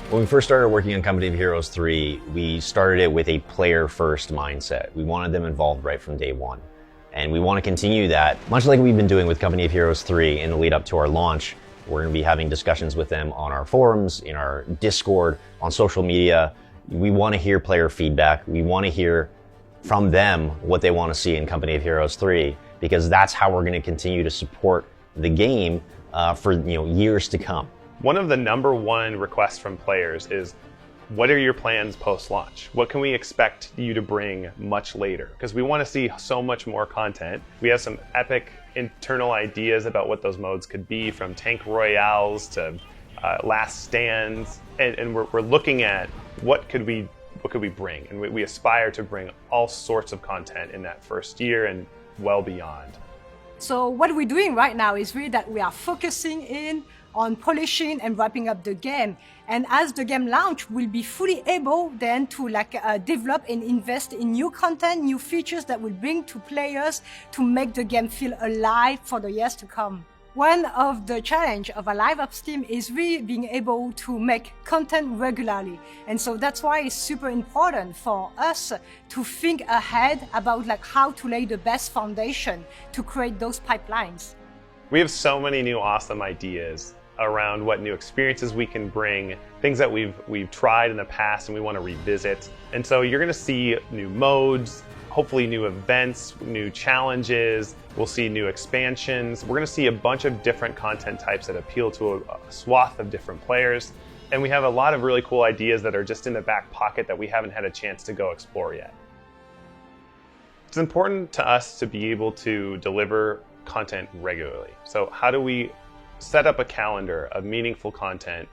When we first started working on Company of Heroes 3, we started it with a player-first mindset. We wanted them involved right from day one. And we want to continue that, much like we've been doing with Company of Heroes 3 in the lead up to our launch. We're going to be having discussions with them on our forums, in our Discord, on social media. We want to hear player feedback. We want to hear from them what they want to see in Company of Heroes 3, because that's how we're going to continue to support the game for years to come. One of the #1 requests from players is, what are your plans post-launch? What can we expect you to bring much later? Because we want to see so much more content. We have some epic internal ideas about what those modes could be, from tank royales to last stands, and we're looking at what could we bring, and we aspire to bring all sorts of content in that first year and well beyond. So what we're doing right now is really that we are focusing in on polishing and wrapping up the game. And as the game launch, we'll be fully able then to develop and invest in new content, new features that will bring to players to make the game feel alive for the years to come. One of the challenge of a live ops team is really being able to make content regularly. And so that's why it's super important for us to think ahead about how to lay the best foundation to create those pipelines. We have so many new awesome ideas around what new experiences we can bring, things that we've tried in the past and we want to revisit. And so you're going to see new modes, hopefully new events, new challenges. We'll see new expansions. We're going to see a bunch of different content types that appeal to a swath of different players. And we have a lot of really cool ideas that are just in the back pocket that we haven't had a chance to go explore yet. It's important to us to be able to deliver content regularly. So how do we set up a calendar of meaningful content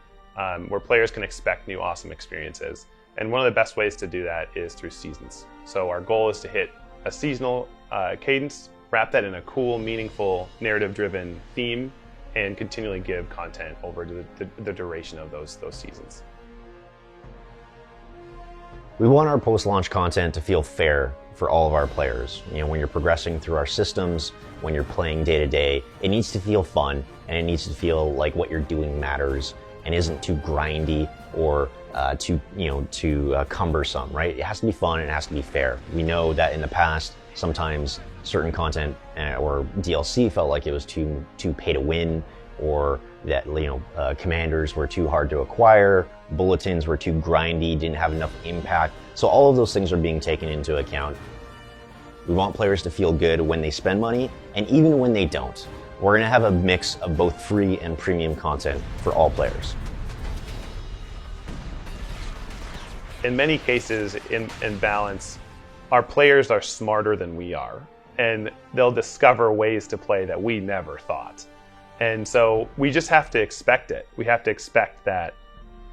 where players can expect new awesome experiences? And one of the best ways to do that is through seasons. So our goal is to hit a seasonal cadence, wrap that in a cool, meaningful, narrative-driven theme, and continually give content over the duration of those seasons. We want our post-launch content to feel fair for all of our players. When you're progressing through our systems, when you're playing day to day, it needs to feel fun, and it needs to feel like what you're doing matters and isn't too grindy or too cumbersome, right? It has to be fun and it has to be fair. We know that in the past, sometimes certain content or DLC felt like it was too pay to win, or that commanders were too hard to acquire, bulletins were too grindy, didn't have enough impact. So all of those things are being taken into account. We want players to feel good when they spend money, and even when they don't. We're going to have a mix of both free and premium content for all players. In many cases, in balance, our players are smarter than we are, and they'll discover ways to play that we never thought. And so we just have to expect it. We have to expect that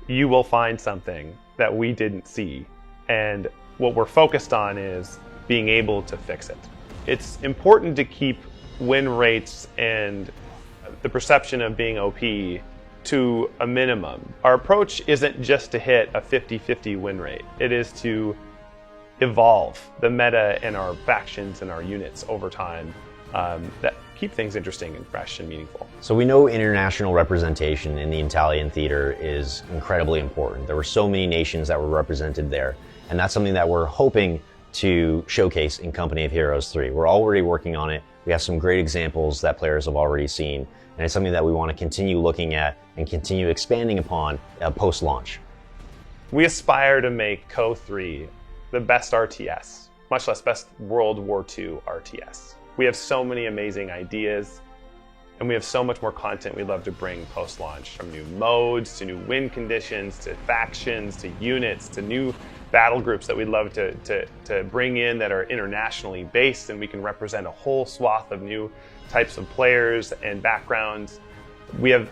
you will find something that we didn't see. And what we're focused on is being able to fix it. It's important to keep win rates and the perception of being OP to a minimum. Our approach isn't just to hit a 50-50 win rate. It is to evolve the meta and our factions and our units over time that keep things interesting and fresh and meaningful. So we know international representation in the Italian theater is incredibly important. There were so many nations that were represented there, and that's something that we're hoping to showcase in Company of Heroes 3. We're already working on it. We have some great examples that players have already seen, and it's something that we want to continue looking at and continue expanding upon post-launch. We aspire to make Co 3 the best RTS, much less best World War II RTS. We have so many amazing ideas, and we have so much more content we'd love to bring post-launch, from new modes, to new win conditions, to factions, to units, to new battle groups that we'd love to bring in that are internationally based, and we can represent a whole swath of new types of players and backgrounds. We have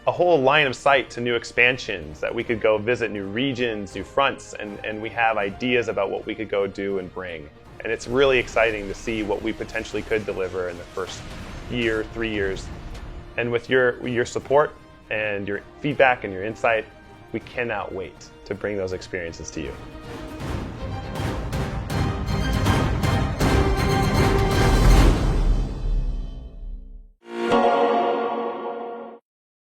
a whole line of sight to new expansions that we could go visit, new regions, new fronts, and we have ideas about what we could go do and bring. And it's really exciting to see what we potentially could deliver in the first year, 3 years. And with your support and your feedback and your insight, we cannot wait to bring those experiences to you.